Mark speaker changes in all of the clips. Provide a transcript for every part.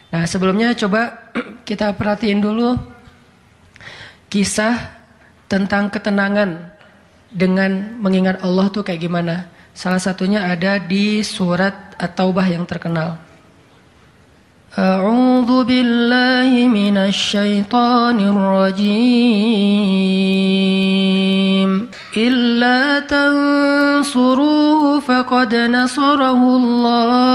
Speaker 1: Nah, sebelumnya coba kita perhatiin dulu kisah tentang ketenangan dengan mengingat Allah tuh kayak gimana. Salah satunya ada di surat At-Taubah yang terkenal. A'udzu billahi minasy syaithanir rajim. Illa tansuruhu faqad nasarahu Allah.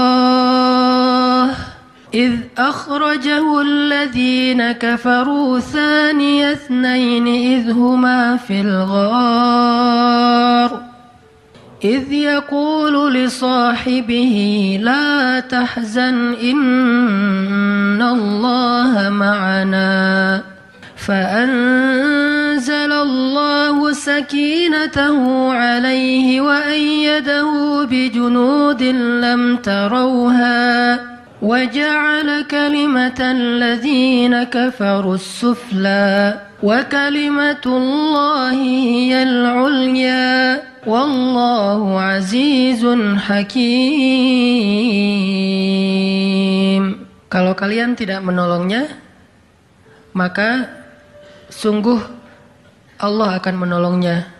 Speaker 1: إذ أخرجه الذين كفروا ثاني اثنين إذ هما في الغار إذ يقول لصاحبه لا تحزن إن الله معنا فأنزل الله سكينته عليه وأيده بجنود لم تروها وجعل كلمة الذين كفروا السفلى وكلمة الله هي العليا والله عزيز حكيم. Kalau kalian tidak menolongnya, maka sungguh Allah akan menolongnya.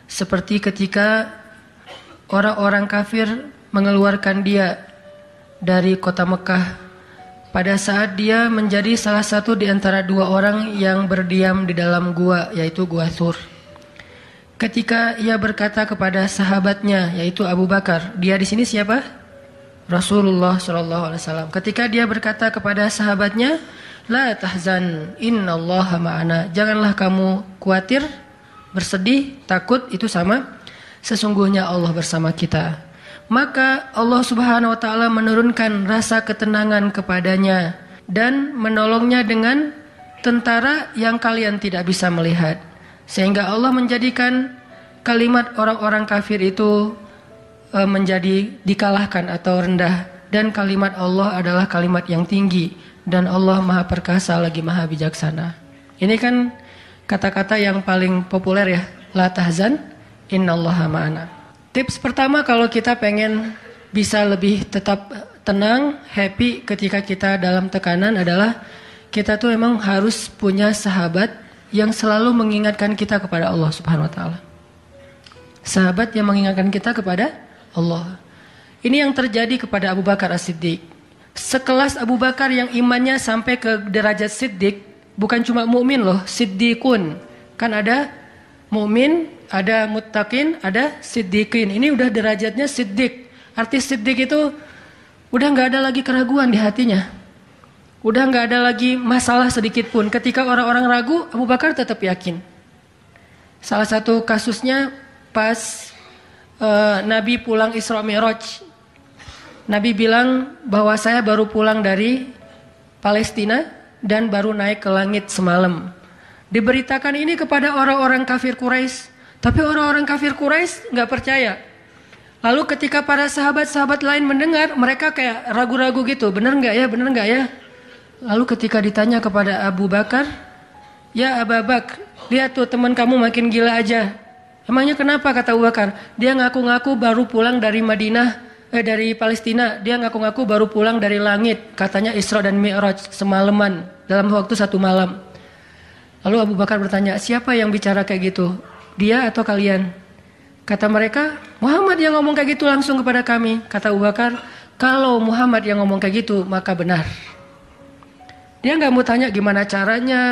Speaker 1: Seperti ketika orang-orang kafir mengeluarkan dia dari kota Mekah pada saat dia menjadi salah satu di antara dua orang yang berdiam di dalam gua, yaitu gua Thur. Ketika ia berkata kepada sahabatnya, yaitu Abu Bakar, dia di sini siapa? Rasulullah SAW. Ketika dia berkata kepada sahabatnya, la tahzan, innallaha ma'ana. Janganlah kamu khawatir, bersedih, takut, itu sama. Sesungguhnya Allah bersama kita. Maka Allah Subhanahu wa taala menurunkan rasa ketenangan kepadanya dan menolongnya dengan tentara yang kalian tidak bisa melihat. Sehingga Allah menjadikan kalimat orang-orang kafir itu menjadi dikalahkan atau rendah, dan kalimat Allah adalah kalimat yang tinggi, dan Allah Maha Perkasa lagi Maha Bijaksana. Ini kan kata-kata yang paling populer ya, la tahzan innallaha ma'ana. Tips pertama kalau kita pengen bisa lebih tetap tenang, happy ketika kita dalam tekanan adalah kita tuh memang harus punya sahabat yang selalu mengingatkan kita kepada Allah Subhanahu wa taala. Sahabat yang mengingatkan kita kepada Allah. Ini yang terjadi kepada Abu Bakar As-Siddiq. Sekelas Abu Bakar yang imannya sampai ke derajat Siddiq, bukan cuma mukmin loh, Siddiqun. Kan ada mukmin, ada muttaqin, ada siddiqin. Ini udah derajatnya siddiq. Arti siddiq itu udah nggak ada lagi keraguan di hatinya. Udah nggak ada lagi masalah sedikit pun. Ketika orang-orang ragu, Abu Bakar tetap yakin. Salah satu kasusnya pas Nabi pulang Isra Mi'raj. Nabi bilang bahwa saya baru pulang dari Palestina dan baru naik ke langit semalam. Diberitakan ini kepada orang-orang kafir Quraisy. Tapi orang-orang kafir Quraisy nggak percaya. Lalu ketika para sahabat-sahabat lain mendengar, mereka kayak ragu-ragu gitu. Benar nggak ya? Benar nggak ya? Lalu ketika ditanya kepada Abu Bakar, ya Abu Bakar, lihat tuh teman kamu makin gila aja. Emangnya kenapa, kata Abu Bakar? Dia ngaku-ngaku baru pulang dari dari Palestina. Dia ngaku-ngaku baru pulang dari langit. Katanya Isra dan Mi'raj semalaman, dalam waktu 1 malam. Lalu Abu Bakar bertanya, siapa yang bicara kayak gitu? Dia atau kalian? Kata mereka, Muhammad yang ngomong kayak gitu langsung kepada kami. Kata Abu Bakar, kalau Muhammad yang ngomong kayak gitu, maka benar. Dia nggak mau tanya gimana caranya,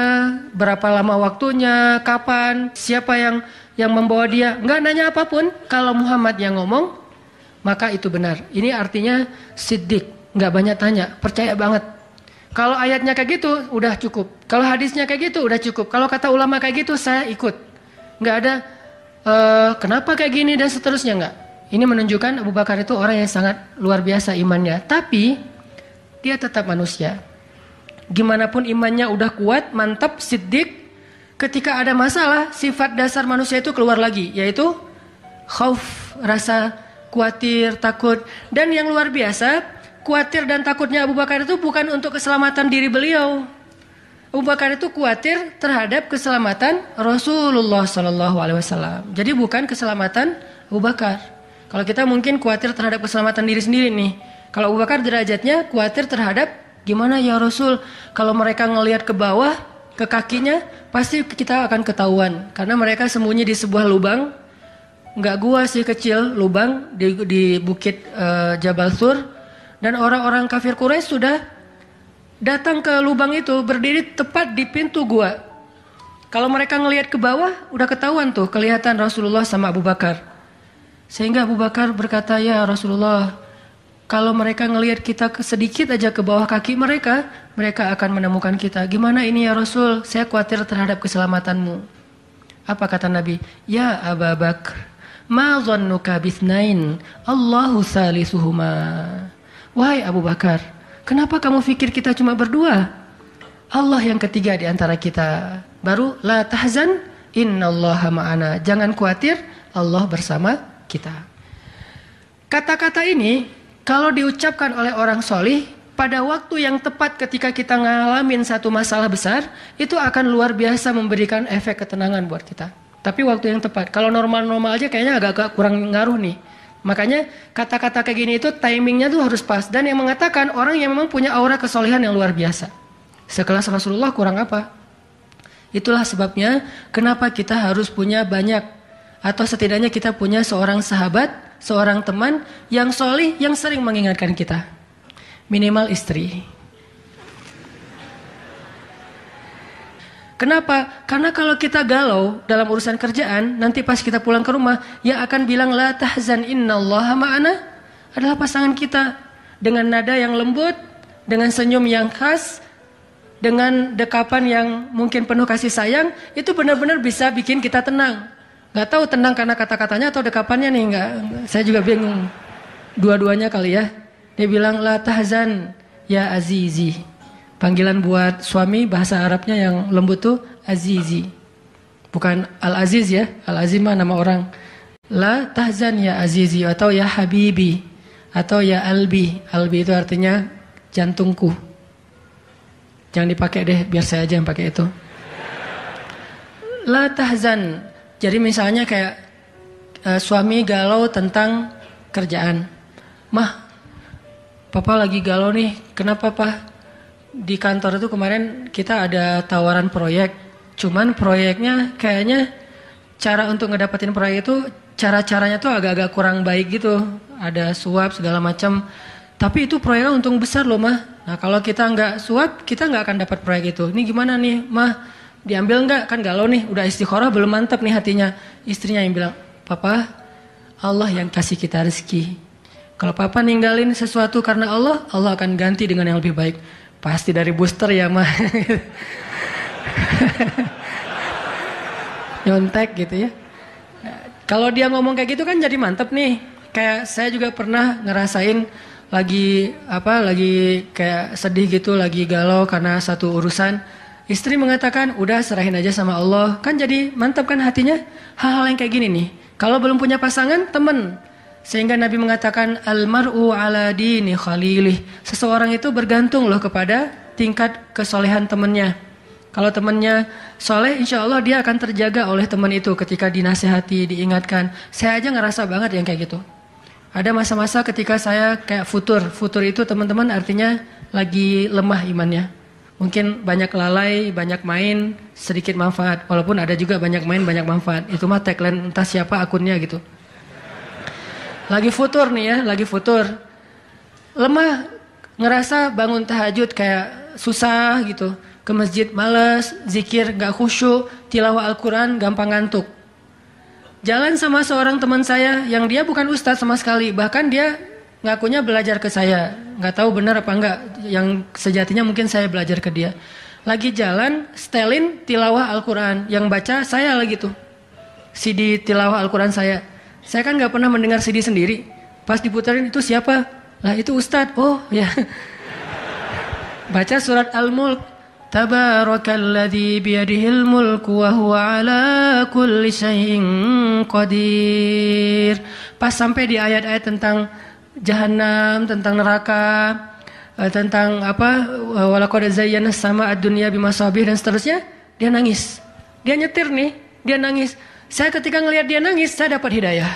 Speaker 1: berapa lama waktunya, kapan, siapa yang membawa dia. Nggak nanya apapun. Kalau Muhammad yang ngomong, maka itu benar. Ini artinya siddiq, nggak banyak tanya, percaya banget. Kalau ayatnya kayak gitu, udah cukup. Kalau hadisnya kayak gitu, udah cukup. Kalau kata ulama kayak gitu, saya ikut. Nggak ada kenapa kayak gini dan seterusnya, nggak. Ini menunjukkan Abu Bakar itu orang yang sangat luar biasa imannya. Tapi dia tetap manusia. Gimana pun imannya udah kuat, mantap, siddiq, ketika ada masalah, sifat dasar manusia itu keluar lagi, yaitu khauf, rasa khawatir, takut. Dan yang luar biasa, khawatir dan takutnya Abu Bakar itu bukan untuk keselamatan diri beliau. Abu Bakar itu khawatir terhadap keselamatan Rasulullah SAW. Jadi bukan keselamatan Abu Bakar. Kalau kita mungkin khawatir terhadap keselamatan diri sendiri nih. Kalau Abu Bakar derajatnya khawatir terhadap Gimana ya Rasul? Kalau mereka ngelihat ke bawah, ke kakinya, pasti kita akan ketahuan. Karena mereka sembunyi di sebuah lubang, nggak gua sih kecil, lubang di bukit Jabal Sur. Dan orang-orang kafir Quraisy sudah datang ke lubang itu, berdiri tepat di pintu gua. Kalau mereka ngelihat ke bawah, udah ketahuan tuh, kelihatan Rasulullah sama Abu Bakar. Sehingga Abu Bakar berkata, ya Rasulullah, kalau mereka ngelihat kita sedikit aja ke bawah kaki mereka, mereka akan menemukan kita. Gimana ini ya Rasul? Saya khawatir terhadap keselamatanmu. Apa kata Nabi? Ya Abu Bakar, ma dhannuka bithnain, Allahu salisuhuma. Wahai Abu Bakar, kenapa kamu pikir kita cuma berdua? Allah yang ketiga di antara kita. Baru la tahzan, innallaha ma'ana. Jangan khawatir, Allah bersama kita. Kata-kata ini kalau diucapkan oleh orang solih, pada waktu yang tepat ketika kita ngalamin satu masalah besar, itu akan luar biasa memberikan efek ketenangan buat kita. Tapi waktu yang tepat, kalau normal-normal aja kayaknya agak kurang ngaruh nih. Makanya kata-kata kayak gini itu timingnya tuh harus pas. Dan yang mengatakan orang yang memang punya aura kesolehan yang luar biasa. Sekelas Rasulullah kurang apa? Itulah sebabnya kenapa kita harus punya banyak, atau setidaknya kita punya seorang sahabat, seorang teman yang solih, yang sering mengingatkan kita. Minimal istri. Kenapa? Karena kalau kita galau dalam urusan kerjaan, nanti pas kita pulang ke rumah, yang akan bilang la tahzan innallaha ma'ana adalah pasangan kita. Dengan nada yang lembut, dengan senyum yang khas, dengan dekapan yang mungkin penuh kasih sayang, itu benar-benar bisa bikin kita tenang. Gak tahu tenang karena kata-katanya atau dekapannya nih, enggak. Saya juga bingung. Dua-duanya kali ya. Dia bilang la tahzan ya azizi. Panggilan buat suami bahasa Arabnya yang lembut tuh azizi. Bukan al-aziz ya. Al-aziz mah nama orang. La tahzan ya azizi atau ya habibi atau ya albi. Albi itu artinya jantungku. Jangan dipakai deh, biar saya aja yang pakai itu. La tahzan. Jadi misalnya kayak suami galau tentang kerjaan. Mah, papa lagi galau nih. Kenapa Pak? Di kantor itu kemarin kita ada tawaran proyek. Cuman proyeknya kayaknya cara untuk ngedapetin proyek itu cara-caranya tuh agak-agak kurang baik gitu. Ada suap segala macam. Tapi itu proyeknya untung besar loh Mah. Nah kalau kita nggak suap, kita nggak akan dapat proyek itu. Ini gimana nih Mah? Diambil enggak? Kan galau nih, udah istikharah belum mantap nih hatinya. Istrinya yang bilang, Papa, Allah yang kasih kita rezeki. Kalau Papa ninggalin sesuatu karena Allah, Allah akan ganti dengan yang lebih baik. Pasti dari booster ya mah. Nyontek gitu ya. Kalau dia ngomong kayak gitu kan jadi mantap nih. Kayak saya juga pernah ngerasain lagi kayak sedih gitu, lagi galau karena satu urusan. Istri mengatakan, udah serahin aja sama Allah. Kan jadi mantap kan hatinya. Hal-hal yang kayak gini nih. Kalau belum punya pasangan, teman. Sehingga Nabi mengatakan, Al-mar'u ala dini khalilih. Seseorang itu bergantung loh kepada tingkat kesolehan temannya. Kalau temannya soleh, insya Allah dia akan terjaga oleh teman itu ketika dinasihati, diingatkan. Saya aja ngerasa banget yang kayak gitu. Ada masa-masa ketika saya kayak futur. Futur itu teman-teman artinya lagi lemah imannya. Mungkin banyak lalai, banyak main, sedikit manfaat. Walaupun ada juga banyak main, banyak manfaat. Itu mah tagline entah siapa akunnya gitu. Lagi futur nih ya, lagi futur. Lemah, ngerasa bangun tahajud kayak susah gitu. Ke masjid males, zikir gak khusyuk, tilawah Al-Quran gampang ngantuk. Jalan sama seorang teman saya yang dia bukan ustadz sama sekali. Bahkan dia ngakunya belajar ke saya. Gak tahu benar apa enggak. Yang sejatinya mungkin saya belajar ke dia. Lagi jalan, setelin tilawah Al-Quran. Yang baca saya lagi tuh. CD tilawah Al-Quran saya. Saya kan gak pernah mendengar CD sendiri. Pas diputerin itu siapa? Lah itu ustadz. Oh ya. Baca surat Al-Mulk. Tabarakalladzi biyadihil mulku wa huwa ala kulli syai'in qadir. Pas sampai di ayat-ayat tentang Jahannam, tentang neraka, tentang apa, walaqad zayyana sama ad-dunya bimasabih dan seterusnya, dia nangis. Dia nyetir nih, dia nangis. Saya ketika ngelihat dia nangis, saya dapat hidayah.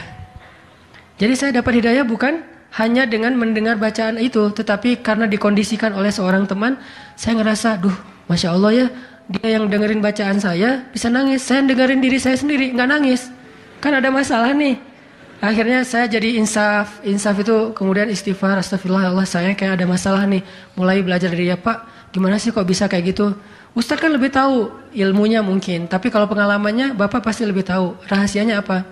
Speaker 1: Jadi saya dapat hidayah bukan hanya dengan mendengar bacaan itu, tetapi karena dikondisikan oleh seorang teman, saya ngerasa, duh, Masya Allah ya, dia yang dengerin bacaan saya bisa nangis, saya dengerin diri saya sendiri nggak nangis, kan ada masalah nih. Akhirnya saya jadi insaf itu kemudian istighfar, astagfirullah, Allah saya kayak ada masalah nih, mulai belajar dari dia, Pak, gimana sih kok bisa kayak gitu? Ustadz kan lebih tahu ilmunya mungkin, tapi kalau pengalamannya Bapak pasti lebih tahu. Rahasianya apa?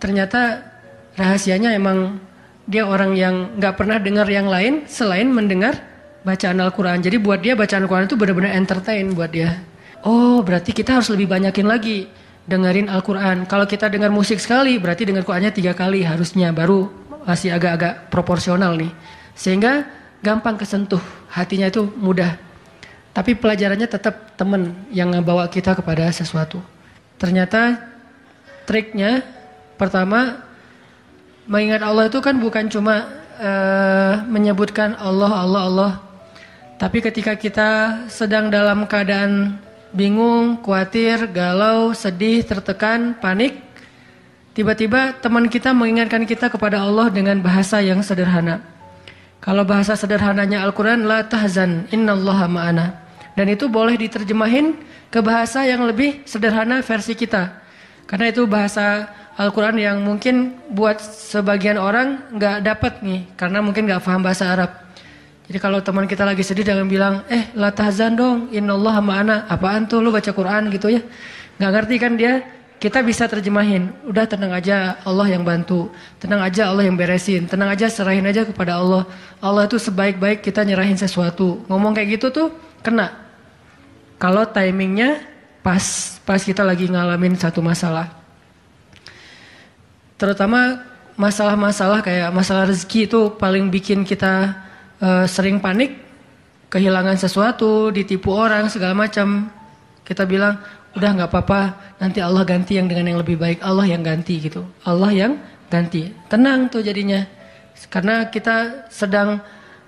Speaker 1: Ternyata rahasianya emang dia orang yang nggak pernah dengar yang lain selain mendengar bacaan Al-Quran. Jadi buat dia bacaan Al-Quran itu benar-benar entertain buat dia. Oh, berarti kita harus lebih banyakin lagi dengerin Al-Quran. Kalau kita dengar musik sekali, berarti dengar Qurannya 3 kali harusnya, baru masih agak-agak proporsional nih. Sehingga gampang kesentuh, hatinya itu mudah. Tapi pelajarannya tetap teman yang membawa kita kepada sesuatu. Ternyata triknya pertama, mengingat Allah itu kan bukan cuma menyebutkan Allah. Tapi ketika kita sedang dalam keadaan bingung, khawatir, galau, sedih, tertekan, panik, tiba-tiba teman kita mengingatkan kita kepada Allah dengan bahasa yang sederhana. Kalau bahasa sederhananya Al-Quran, la tahzan, innallaha ma'ana. Dan itu boleh diterjemahin ke bahasa yang lebih sederhana versi kita. Karena itu bahasa Al-Quran yang mungkin buat sebagian orang nggak dapat nih, karena mungkin nggak paham bahasa Arab. Jadi kalau teman kita lagi sedih jangan bilang, la tahzan dong, innallaha ma'ana. Apaan tuh lu baca Quran gitu ya? Nggak ngerti kan dia? Kita bisa terjemahin, udah tenang aja, Allah yang bantu. Tenang aja, Allah yang beresin. Tenang aja, serahin aja kepada Allah. Allah itu sebaik-baik kita nyerahin sesuatu. Ngomong kayak gitu tuh kena. Kalau timingnya pas kita lagi ngalamin satu masalah. Terutama masalah-masalah kayak masalah rezeki itu paling bikin kita sering panik. Kehilangan sesuatu, ditipu orang, segala macam. Kita bilang, udah nggak apa-apa, nanti Allah ganti yang dengan yang lebih baik. Allah yang ganti gitu. Allah yang ganti. Tenang tuh jadinya. Karena kita sedang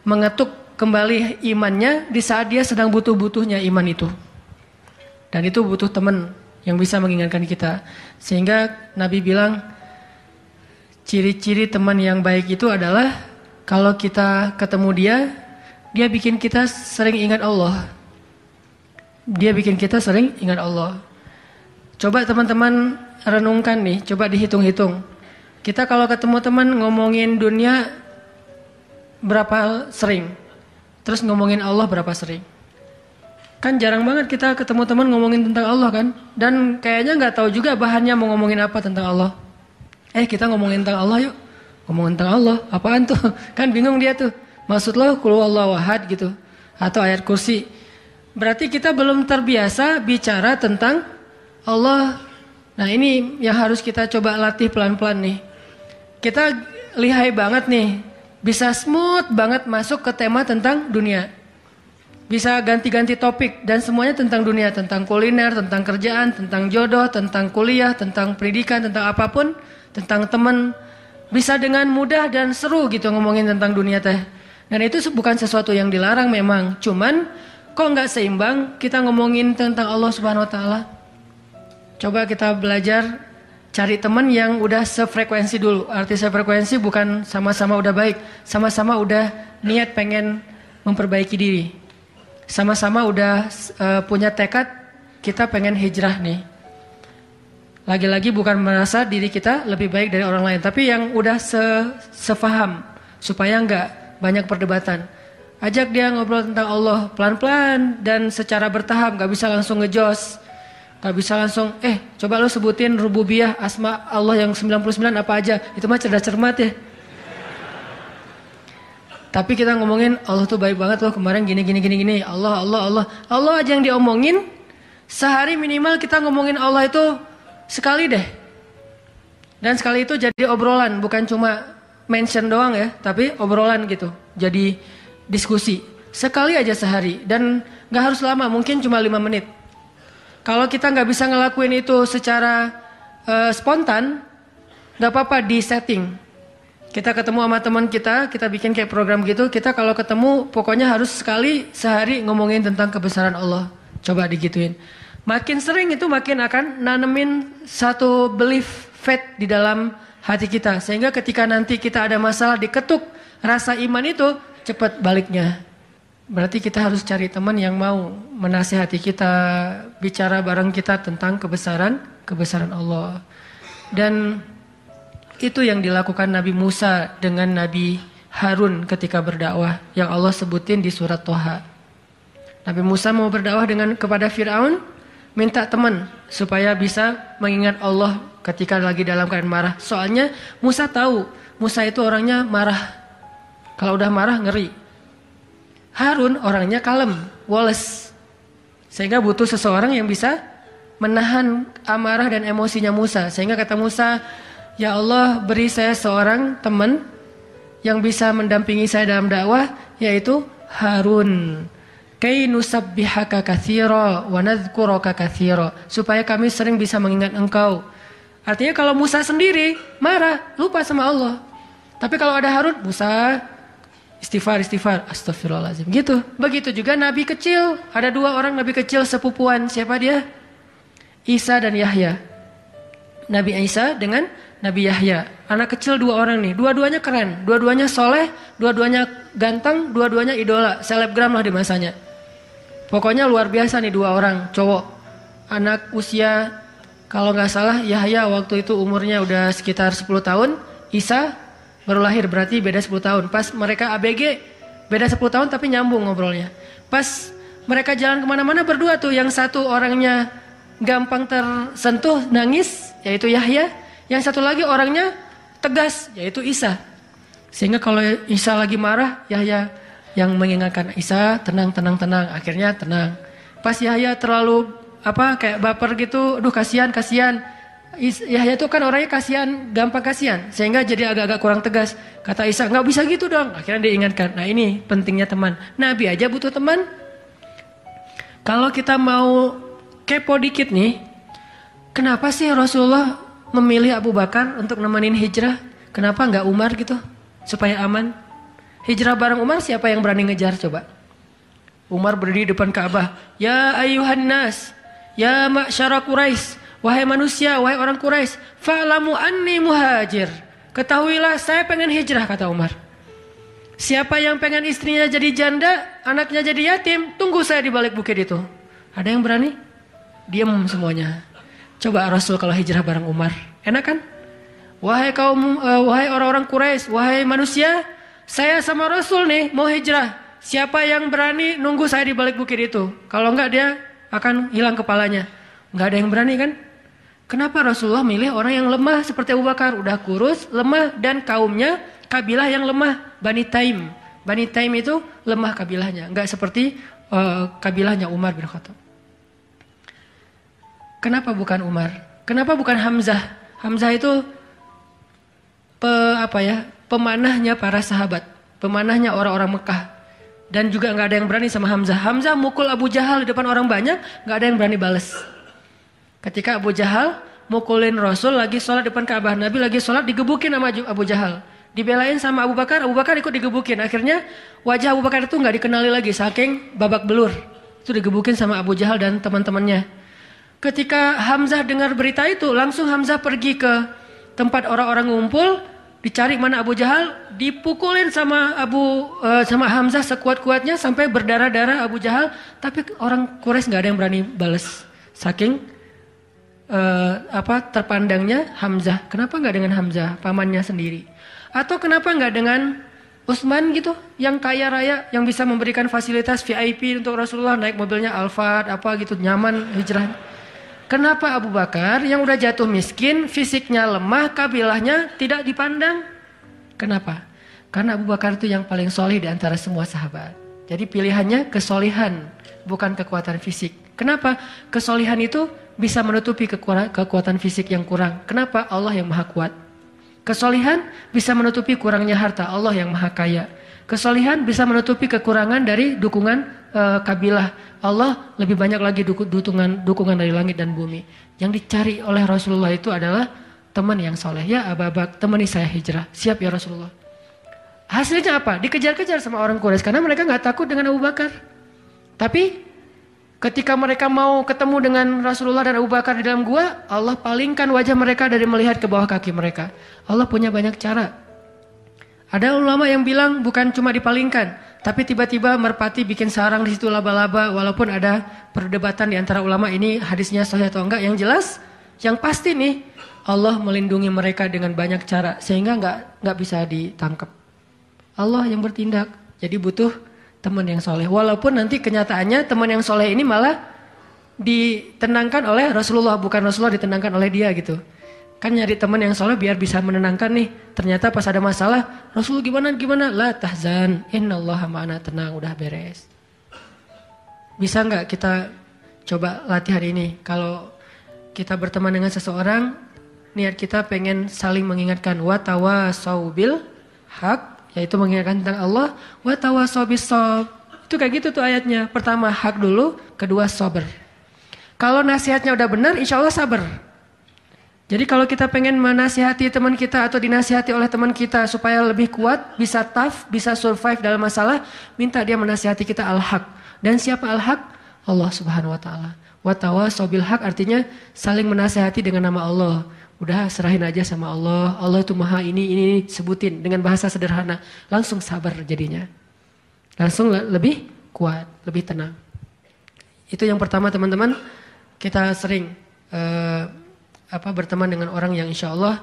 Speaker 1: mengetuk kembali imannya di saat dia sedang butuh-butuhnya iman itu. Dan itu butuh teman yang bisa mengingatkan kita. Sehingga Nabi bilang, ciri-ciri teman yang baik itu adalah kalau kita ketemu dia bikin kita sering ingat Allah. Dia bikin kita sering ingat Allah. Coba teman-teman renungkan nih, coba dihitung-hitung. Kita kalau ketemu teman ngomongin dunia berapa sering? Terus ngomongin Allah berapa sering? Kan jarang banget kita ketemu teman ngomongin tentang Allah kan? Dan kayaknya nggak tahu juga bahannya mau ngomongin apa tentang Allah. Kita ngomongin tentang Allah yuk. Ngomongin tentang Allah, apaan tuh? Kan bingung dia tuh. Maksud lo qul huwallahu ahad gitu. Atau ayat kursi. Berarti kita belum terbiasa bicara tentang Allah. Nah ini yang harus kita coba latih pelan-pelan nih. Kita lihai banget nih. Bisa smooth banget masuk ke tema tentang dunia. Bisa ganti-ganti topik. Dan semuanya tentang dunia. Tentang kuliner, tentang kerjaan, tentang jodoh, tentang kuliah, tentang pendidikan, tentang apapun. Tentang teman. Bisa dengan mudah dan seru gitu ngomongin tentang dunia teh. Dan itu bukan sesuatu yang dilarang memang. Cuman kok nggak seimbang kita ngomongin tentang Allah Subhanahu Wa Taala? Coba kita belajar cari teman yang udah sefrekuensi dulu. Arti sefrekuensi bukan sama-sama udah baik, sama-sama udah niat pengen memperbaiki diri, sama-sama udah punya tekad kita pengen hijrah nih. Lagi-lagi bukan merasa diri kita lebih baik dari orang lain, tapi yang udah sefaham supaya nggak banyak perdebatan. Ajak dia ngobrol tentang Allah pelan-pelan dan secara bertahap, gak bisa langsung ngejos. Gak bisa langsung, coba lo sebutin rububiyah, asma Allah yang 99 apa aja. Itu mah cerdas cermat ya. Tapi kita ngomongin Allah tuh baik banget loh, kemarin gini. Allah aja yang diomongin, sehari minimal kita ngomongin Allah itu sekali deh. Dan sekali itu jadi obrolan, bukan cuma mention doang ya, tapi obrolan gitu. Jadi diskusi sekali aja sehari dan nggak harus lama, mungkin cuma 5 menit. Kalau kita nggak bisa ngelakuin itu secara spontan, nggak apa-apa di setting. Kita ketemu sama teman kita bikin kayak program gitu. Kita kalau ketemu pokoknya harus sekali sehari ngomongin tentang kebesaran Allah. Coba digituin. Makin sering itu makin akan nanemin satu belief faith di dalam hati kita. Sehingga ketika nanti kita ada masalah diketuk rasa iman itu cepat baliknya. Berarti kita harus cari teman yang mau menasihati kita, bicara bareng kita tentang kebesaran Allah. Dan itu yang dilakukan Nabi Musa dengan Nabi Harun ketika berdakwah yang Allah sebutin di surat Toha. Nabi Musa mau berdakwah kepada Fir'aun, minta teman supaya bisa mengingat Allah ketika lagi dalam keadaan marah. Soalnya Musa tahu, Musa itu orangnya marah. Kalau udah marah ngeri. Harun orangnya kalem, woles. Sehingga butuh seseorang yang bisa menahan amarah dan emosinya Musa. Sehingga kata Musa, ya Allah beri saya seorang teman yang bisa mendampingi saya dalam dakwah, yaitu Harun. Kay nusabbihaka katsira wa nadhkuraka katsira, supaya kami sering bisa mengingat engkau. Artinya kalau Musa sendiri marah, lupa sama Allah. Tapi kalau ada Harun, Musa istighfar, astagfirullahaladzim. Gitu. Begitu juga nabi kecil. Ada 2 orang nabi kecil sepupuan. Siapa dia? Isa dan Yahya. Nabi Isa dengan Nabi Yahya. Anak kecil 2 orang nih. Dua-duanya keren. Dua-duanya soleh. Dua-duanya ganteng. Dua-duanya idola. Selebgram lah di masanya. Pokoknya luar biasa nih 2 orang cowok. Anak usia, kalau nggak salah Yahya waktu itu umurnya udah sekitar 10 tahun. Isa baru lahir, berarti beda 10 tahun. Pas mereka ABG beda 10 tahun tapi nyambung ngobrolnya. Pas mereka jalan kemana-mana berdua tuh. Yang satu orangnya gampang tersentuh, nangis, yaitu Yahya. Yang satu lagi orangnya tegas, yaitu Isa. Sehingga kalau Isa lagi marah, Yahya yang mengingatkan Isa, tenang. Akhirnya tenang. Pas Yahya terlalu kayak baper gitu, aduh kasihan. Yahya itu kan orangnya kasihan, gampang kasihan, sehingga jadi agak-agak kurang tegas. Kata Isa, nggak bisa gitu dong. Akhirnya diingatkan. Nah ini pentingnya teman. Nabi aja butuh teman. Kalau kita mau kepo dikit nih, kenapa sih Rasulullah memilih Abu Bakar untuk nemenin hijrah? Kenapa nggak Umar gitu, supaya aman? Hijrah bareng Umar, siapa yang berani ngejar coba? Umar berdiri depan Ka'bah. Ya ayuhan nas, ya ma'syara Quraisy, wahai manusia, wahai orang Quraisy, fa'lamu anni muhajir. Ketahuilah saya pengen hijrah, kata Umar. Siapa yang pengen istrinya jadi janda, anaknya jadi yatim, tunggu saya di balik bukit itu. Ada yang berani? Diam semuanya. Coba Rasul kalau hijrah bareng Umar, enak kan? Wahai wahai orang-orang Quraisy, wahai manusia, saya sama Rasul nih mau hijrah. Siapa yang berani nunggu saya di balik bukit itu? Kalau enggak dia akan hilang kepalanya. Enggak ada yang berani kan? Kenapa Rasulullah milih orang yang lemah seperti Abu Bakar? Udah kurus, lemah, dan kaumnya kabilah yang lemah, Bani Taim. Bani Taim itu lemah kabilahnya, enggak seperti kabilahnya Umar bin Khattab. Kenapa bukan Umar? Kenapa bukan Hamzah? Hamzah itu pemanahnya para sahabat, pemanahnya orang-orang Mekah. Dan juga nggak ada yang berani sama Hamzah. Hamzah mukul Abu Jahal di depan orang banyak, nggak ada yang berani balas. Ketika Abu Jahal mukulin Rasul lagi sholat depan Ka'bah, Nabi lagi sholat digebukin sama Abu Jahal. Dibelain sama Abu Bakar ikut digebukin. Akhirnya wajah Abu Bakar itu nggak dikenali lagi, saking babak belur. Itu digebukin sama Abu Jahal dan teman-temannya. Ketika Hamzah dengar berita itu, langsung Hamzah pergi ke tempat orang-orang ngumpul, dicari mana Abu Jahal, dipukulin sama sama Hamzah sekuat-kuatnya sampai berdarah-darah Abu Jahal, tapi orang Quraisy nggak ada yang berani balas. Saking terpandangnya Hamzah. Kenapa nggak dengan Hamzah, pamannya sendiri? Atau kenapa nggak dengan Utsman gitu, yang kaya raya, yang bisa memberikan fasilitas VIP untuk Rasulullah, naik mobilnya Alphard gitu, nyaman hijrah. Kenapa Abu Bakar yang udah jatuh miskin, fisiknya lemah, kabilahnya tidak dipandang? Kenapa? Karena Abu Bakar itu yang paling solih di antara semua sahabat. Jadi pilihannya kesolihan, bukan kekuatan fisik. Kenapa? Kesolihan itu bisa menutupi kekuatan fisik yang kurang. Kenapa? Allah yang maha kuat. Kesolihan bisa menutupi kurangnya harta, Allah yang maha kaya. Kesolihan bisa menutupi kekurangan dari dukungan kabilah. Allah lebih banyak lagi dukungan dari langit dan bumi. Yang dicari oleh Rasulullah itu adalah teman yang soleh. Ya Abu Bakar, temani saya hijrah. Siap ya Rasulullah. Hasilnya apa? Dikejar-kejar sama orang Quraisy karena mereka nggak takut dengan Abu Bakar. Tapi Ketika mereka mau ketemu dengan Rasulullah dan Abu Bakar di dalam gua, Allah palingkan wajah mereka dari melihat ke bawah kaki mereka. Allah punya banyak cara. Ada ulama yang bilang bukan cuma dipalingkan, tapi tiba-tiba merpati bikin sarang di situ laba-laba, walaupun ada perdebatan di antara ulama ini hadisnya sahih atau enggak. Yang jelas, yang pasti nih, Allah melindungi mereka dengan banyak cara sehingga nggak bisa ditangkap. Allah yang bertindak. Jadi butuh teman yang soleh. Walaupun nanti kenyataannya teman yang soleh ini malah ditenangkan oleh Rasulullah, bukan Rasulullah ditenangkan oleh dia gitu. Kan nyari teman yang soleh biar bisa menenangkan nih. Ternyata pas ada masalah, Rasul gimana? La tahzan, innallaha ma'ana, tenang, udah beres. Bisa nggak kita coba latihan ini? Kalau kita berteman dengan seseorang, niat kita pengen saling mengingatkan. Wa tawasau bil haq, yaitu mengingatkan tentang Allah. Wa tawasau bis shab. Itu kayak gitu tuh ayatnya. Pertama hak dulu, kedua sabar. Kalau nasihatnya udah benar, insya Allah sabar. Jadi kalau kita pengen menasihati teman kita atau dinasihati oleh teman kita supaya lebih kuat, bisa tough, bisa survive dalam masalah, minta dia menasihati kita al-haq. Dan siapa al-haq? Allah Subhanahu wa taala. Wa tawasau bil haq artinya saling menasihati dengan nama Allah. Udah serahin aja sama Allah. Allah itu maha ini sebutin dengan bahasa sederhana. Langsung sabar jadinya. Langsung lebih kuat, lebih tenang. Itu yang pertama teman-teman. Kita sering berteman dengan orang yang insya Allah